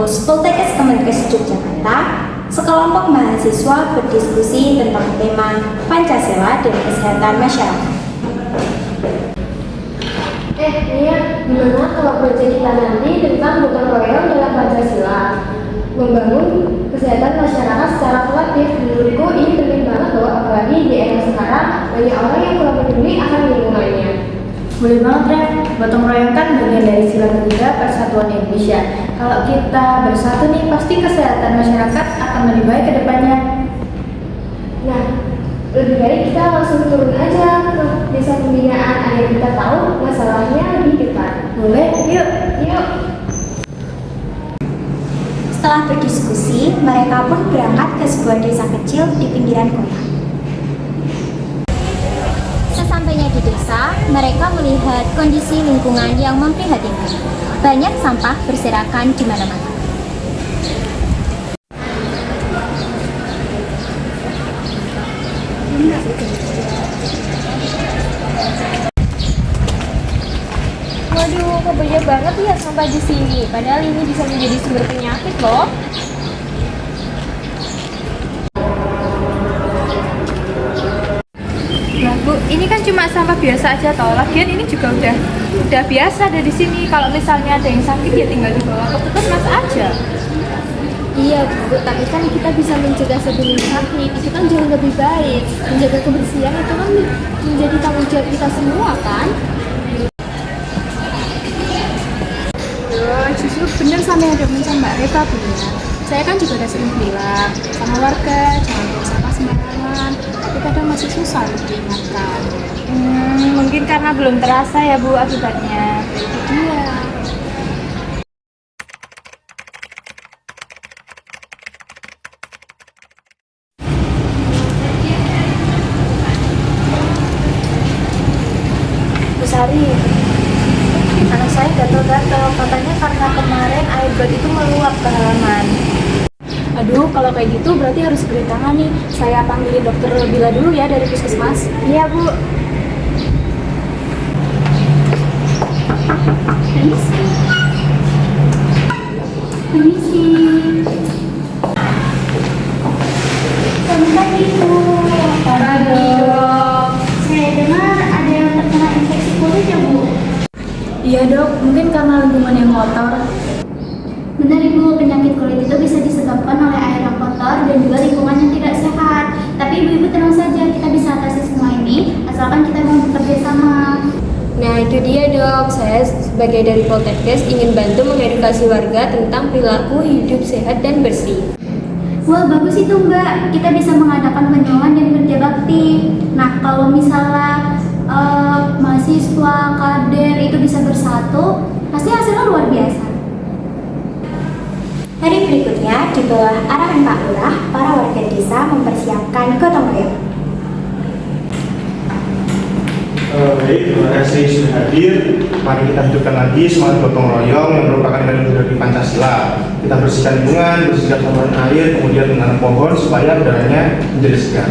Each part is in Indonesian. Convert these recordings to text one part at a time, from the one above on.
kampus Poltekkes Kemenkes Yogyakarta, sekelompok mahasiswa berdiskusi tentang tema Pancasila dan kesehatan masyarakat. Nia, gimana kalau proyek kita nanti tentang gotong royong dalam Pancasila? Membangun kesehatan masyarakat secara kolektif. Menurutku ini penting banget loh, apalagi di era sekarang banyak orang yang kurang peduli akan lingkungannya. Boleh banget, Rev. Gotong royong kan bagian dari sila ketiga Persatuan Indonesia. Kalau kita bersatu nih, pasti kesehatan masyarakat akan lebih baik ke depannya. Nah, lebih baik kita langsung turun aja ke desa pembinaan agar kita tahu masalahnya lebih dekat. Boleh? Yuk. Yuk. Setelah berdiskusi, mereka pun berangkat ke sebuah desa kecil di pinggiran kota. Sesampainya di desa, mereka melihat kondisi lingkungan yang memprihatinkan. Banyak sampah berserakan di mana-mana. Waduh, kok banyak banget ya sampah di sini. Padahal ini bisa menjadi sumber penyakit loh. Nah, Bu, ini kan cuma sampah biasa aja toh. Lagian ini juga udah biasa ada di sini. Kalau misalnya ada yang sakit ya tinggal dibawa ke puskesmas aja. Iya Bu, tapi kan kita bisa mencegah sebelum sakit. Itu kan jauh lebih baik. Menjaga kebersihan itu kan menjadi tanggung jawab kita semua kan. Justru benar sama yang diomongin Mbak Reva, benar. Saya kan juga udah sering bilang sama warga jangan buang sampah sembarangan, tapi kadang masih susah untuk diingatkan. Mungkin karena belum terasa ya Bu akibatnya. Iya. Bu Sari, anak saya gatal-gatal, katanya karena kemarin air got itu meluap ke halaman. Aduh, kalau kayak gitu berarti harus segera tangani. Saya panggilin dokter Bila dulu ya dari puskesmas. Iya Bu. Permisi. Selamat pagi Bu. Pagi, Dok. Saya dengar ada yang terkena infeksi kulit ya Bu. Iya Dok, mungkin karena lingkungan yang kotor. Benar Ibu, penyakit kulit itu bisa disebabkan oleh air yang kotor dan juga lingkungan yang tidak sehat. Tapi Ibu-Ibu tenang saja, kita bisa atasi semua ini asalkan kita mau bekerja sama. Nah itu dia Dok, saya sebagai dari Poltekkes ingin bantu mengedukasi warga tentang perilaku hidup sehat dan bersih. Wah bagus itu Mbak, kita bisa mengadakan penyuluhan dan kerja bakti. Nah kalau misalnya mahasiswa, kader itu bisa bersatu, pasti hasilnya luar biasa. Hari berikutnya, di bawah arahan Pak Lurah, para warga desa mempersiapkan gotong royong. Baik, terima kasih sudah hadir. Mari kita hidupkan lagi semangat gotong royong yang merupakan nilai dari Pancasila. Kita bersihkan lingkungan, bersihkan saluran air, kemudian menanam pohon supaya udaranya menjadi segar.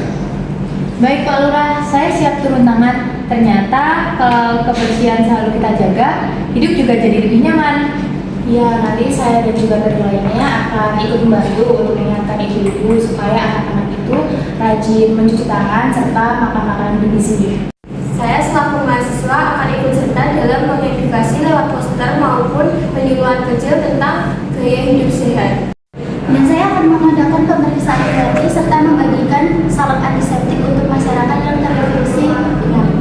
Baik Pak Lurah, saya siap turun tangan. Ternyata kalau kebersihan selalu kita jaga, hidup juga jadi lebih nyaman. Ya, nanti saya dan juga dari lainnya akan ikut membantu untuk mengingatkan ibu-ibu supaya anak-anak itu rajin mencuci tangan serta makan makanan bergizi. Saya selaku mahasiswa akan ikut serta dalam mengedukasi lewat poster maupun penyuluhan kecil tentang gaya hidup sehat. Dan saya akan mengadakan pemeriksaan gratis serta membagikan salep antiseptik untuk masyarakat yang terinfeksi penyakit.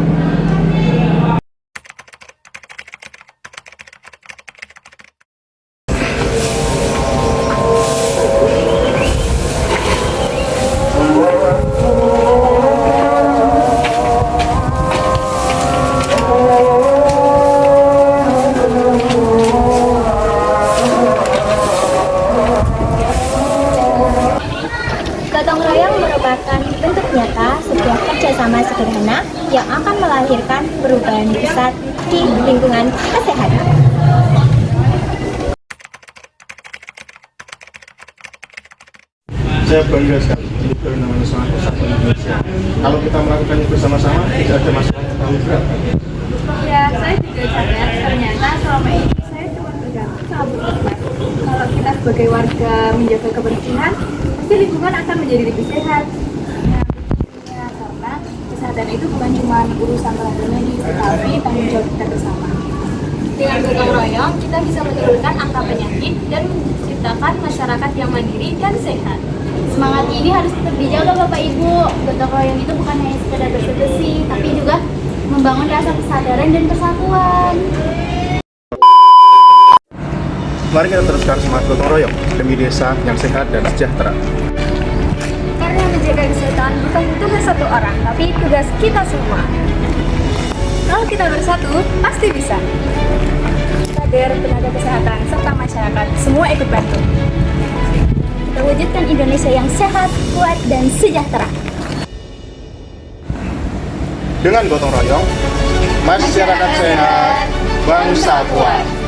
Gotong royong merupakan bentuk nyata sebuah kerjasama sederhana yang akan melahirkan perubahan besar di lingkungan kesehatan. Saya bangga sekali itu namanya semangat Persatuan Indonesia. Kalau kita melakukannya bersama-sama, tidak ada masalah yang terlalu berat. Ya, saya juga sadar ternyata selama ini saya cuma bergantung sama puskesmas. Kalau kita sebagai warga menjaga kebersihan, pasti lingkungan akan menjadi lebih sehat. Ya, karena kesehatan itu bukan cuma urusan tenaga medis, tetapi tanggung jawab kita bersama. Dengan gotong royong, kita bisa menurunkan angka penyakit dan menciptakan masyarakat yang mandiri dan sehat. Semangat ini harus tetap dijaga Bapak Ibu. Gotong royong itu bukan hanya sekedar bersih-bersih, tapi juga membangun rasa kesadaran dan persatuan. Mari kita teruskan semangat gotong royong demi desa yang sehat dan sejahtera. Karena menjaga kesehatan bukan tugas satu orang, tapi tugas kita semua. Kalau kita bersatu, pasti bisa. Kader, tenaga kesehatan, serta masyarakat, semua ikut bantu. Kita wujudkan Indonesia yang sehat, kuat, dan sejahtera. Dengan gotong royong, masyarakat sehat, bangsa kuat.